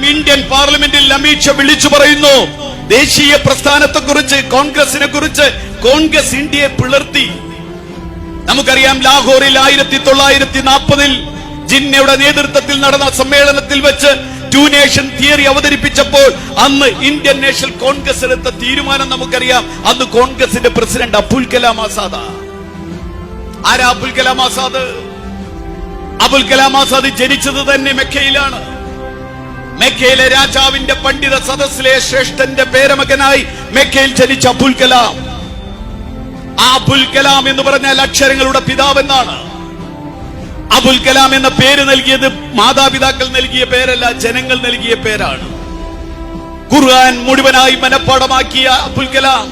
Indian പാർലമെന്റിൽ അമിത് ഷാ വിളിച്ചു പറയുന്നു, ദേശീയ പ്രസ്ഥാനത്തെക്കുറിച്ച്, കോൺഗ്രസിനെ കുറിച്ച്. കോൺഗ്രസ് ഇന്ത്യയെ പിളർത്തി. നമുക്കറിയാം, ലാഹോറിൽ 1940 ജിന്നയുടെ നേതൃത്വത്തിൽ നടന്ന സമ്മേളനത്തിൽ വെച്ച് ടു നേഷൻ തിയറി അവതരിപ്പിച്ചപ്പോൾ അന്ന് ഇന്ത്യൻ നാഷണൽ കോൺഗ്രസ് എടുത്ത തീരുമാനം നമുക്കറിയാം. അന്ന് കോൺഗ്രസിന്റെ പ്രസിഡന്റ് അബുൽ കലാം ആസാദ്. ആരാ അബുൽ കലാം ആസാദ്? അബുൽ കലാം ആസാദ് ജനിച്ചത് തന്നെ മെക്കയിലാണ്. മെക്കയിലെ രാജാവിന്റെ പണ്ഡിത സദസ്സിലെ ശ്രേഷ്ഠന്റെ പേരമകനായി മെക്കയിൽ ജനിച്ച അബുൽ കലാം. ആ അബുൽ കലാം എന്ന് പറഞ്ഞാൽ അക്ഷരങ്ങളുടെ പിതാവെന്നാണ്. അബുൽ കലാം എന്ന പേര് നൽകിയത് മാതാപിതാക്കൾ നൽകിയ പേരല്ല, ജനങ്ങൾ നൽകിയ പേരാണ്. ഖുർആൻ മുഴുവനായി മനഃപ്പാഠമാക്കിയ അബുൽ കലാം,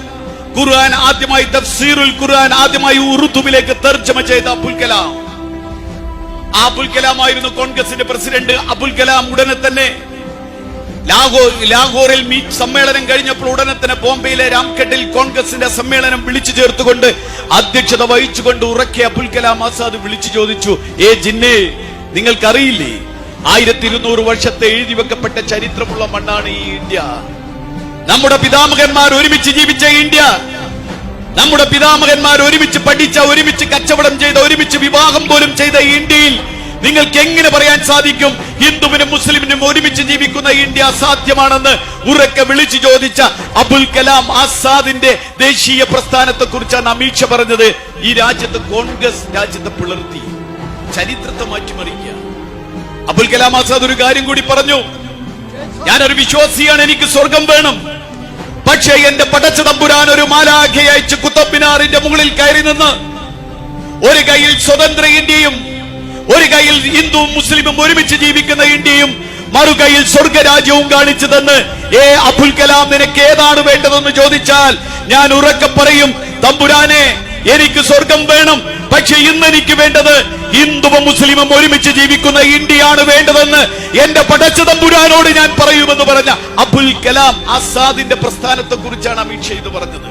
ഖുർആൻ ആദ്യമായി തഫ്സീറുൽ ഖുർആൻ ആദ്യമായി ഉറുദുവിലേക്ക് തർജ്ജമ ചെയ്ത അബുൽ കലാം. ആ അബുൽ കലാം ആയിരുന്നു കോൺഗ്രസിന്റെ പ്രസിഡന്റ്. അബുൽ കലാം ഉടനെ തന്നെ ലാഹോറിൽ സമ്മേളനം കഴിഞ്ഞപ്പോൾ ഉടനെ തന്നെ ബോംബെയിലെ രാംഘട്ടിൽ കോൺഗ്രസിന്റെ സമ്മേളനം വിളിച്ചു ചേർത്തുകൊണ്ട് അധ്യക്ഷത വഹിച്ചുകൊണ്ട് ഉറക്കെ അബുൽ കലാം ആസാദ് വിളിച്ചു ചോദിച്ചു, ജിന്നെ, നിങ്ങൾക്കറിയില്ലേ, 1200 വർഷത്തെ എഴുതി വെക്കപ്പെട്ട ചരിത്രമുള്ള മണ്ണാണ് ഈ ഇന്ത്യ. നമ്മുടെ പിതാമഹന്മാർ ഒരുമിച്ച് ജീവിച്ച ഇന്ത്യ, നമ്മുടെ പിതാമഹന്മാർ ഒരുമിച്ച് പഠിച്ച, ഒരുമിച്ച് കച്ചവടം ചെയ്ത, ഒരുമിച്ച് വിവാഹം പോലും ചെയ്ത ഈ ഇന്ത്യയിൽ നിങ്ങൾക്ക് എങ്ങനെ പറയാൻ സാധിക്കും ഹിന്ദുവിനും മുസ്ലിമിനും ഒരുമിച്ച് ജീവിക്കുന്ന ഇന്ത്യ അസാധ്യമാണെന്ന് ഉറക്കെ വിളിച്ചു ചോദിച്ച അബുൽ കലാം ആസാദിന്റെ ദേശീയ പ്രസ്ഥാനത്തെ കുറിച്ചാണ് അമിത് ഷാ പറഞ്ഞത്. ഈ രാജ്യത്ത് കോൺഗ്രസ് രാജ്യത്തെ പിളർത്തി, ചരിത്രത്തെ മാറ്റിമറിക്കുക. അബുൽ കലാം ആസാദ് ഒരു കാര്യം കൂടി പറഞ്ഞു, ഞാനൊരു വിശ്വാസിയാണ്, എനിക്ക് സ്വർഗം വേണം. പക്ഷേ എന്റെ പടച്ച തമ്പുരാൻ ഒരു മാലാഖയെ അയച്ച് കുത്തബ് മിനാറിന്റെ മുകളിൽ കയറി നിന്ന് ഒരു കയ്യിൽ സ്വതന്ത്ര ഇന്ത്യയും ഒരു കയ്യിൽ ഹിന്ദുവും മുസ്ലിമും ഒരുമിച്ച് ജീവിക്കുന്ന ഇന്ത്യയും മറുകൈയിൽ സ്വർഗരാജ്യവും കാണിച്ചു തന്ന്, അബുൽ കലാം, നിനക്ക് ഏതാണ് വേണ്ടതെന്ന് ചോദിച്ചാൽ ഞാൻ ഉറക്കെ പറയും, തമ്പുരാനെ, എനിക്ക് സ്വർഗം വേണം. പക്ഷെ ഇന്ന് എനിക്ക് വേണ്ടത് ഹിന്ദുവും മുസ്ലിമും ഒരുമിച്ച് ജീവിക്കുന്ന ഇന്ത്യയാണ് വേണ്ടതെന്ന് എന്റെ പടച്ച തമ്പുരാനോട് ഞാൻ പറയുമെന്ന് പറഞ്ഞ അബുൽ കലാം ആസാദിന്റെ പ്രസ്ഥാനത്തെ കുറിച്ചാണ് അമിത് ഷാ ഇത് പറഞ്ഞത്.